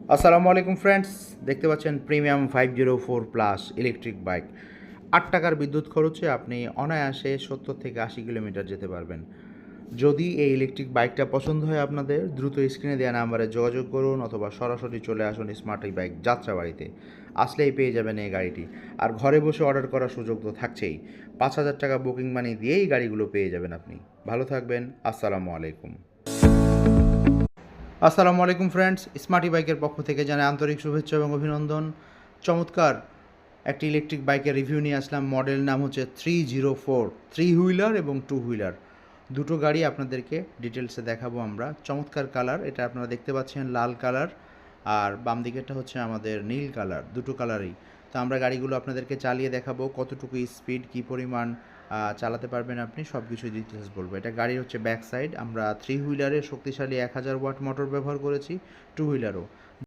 আসসালামু আলাইকুম ফ্রেন্ডস, দেখতে পাচ্ছেন প্রিমিয়াম 504 প্লাস ইলেকট্রিক বাইক। 8 টাকার বিদ্যুৎ খরচে আপনি অনায়াসে 70 থেকে 80 কিলোমিটার যেতে পারবেন। যদি এই ইলেকট্রিক বাইকটা পছন্দ হয় আপনাদের, দ্রুত স্ক্রিনে দেওয়া নাম্বারে যোগাযোগ করুন অথবা সরাসরি চলে আসুন স্মার্ট বাইক যাত্রাবাড়িতে। আসলেই পেয়ে যাবেন এই গাড়িটি। আর ঘরে বসে অর্ডার করার সুযোগ তো থাকছেই। 5,000 টাকা বুকিং মানি দিয়েই গাড়িগুলো পেয়ে যাবেন আপনি। ভালো থাকবেন। আসসালামু আলাইকুম। আসসালামু আলাইকুম ফ্রেন্ডস, স্মার্টি বাইকের পক্ষ থেকে জানাই আন্তরিক শুভেচ্ছা এবং অভিনন্দন। চমৎকার একটি ইলেকট্রিক বাইকের রিভিউ নিয়ে আসলাম। মডেল নাম হচ্ছে 304, 3 হুইলার এবং 2 হুইলার। দুটো গাড়ি আপনাদেরকে ডিটেলসে দেখাবো আমরা। চমৎকার কালার, এটা আপনারা দেখতে পাচ্ছেন লাল কালার, আর বাম দিকেরটা হচ্ছে আমাদের নীল কালার, দুটো কালারই। তো আমরা গাড়িগুলো আপনাদেরকে চালিয়ে দেখাবো, কতটুকু স্পিড, কী পরিমাণ চালাতে পারবেন আপনি, সব কিছু ডিটেলস বলবো। এটা গাড়ির হচ্ছে ব্যাক সাইড। আমরা 3 হুইলারে শক্তিশালী 1000 ওয়াট মোটর ব্যবহার করেছি, 2 হুইলারও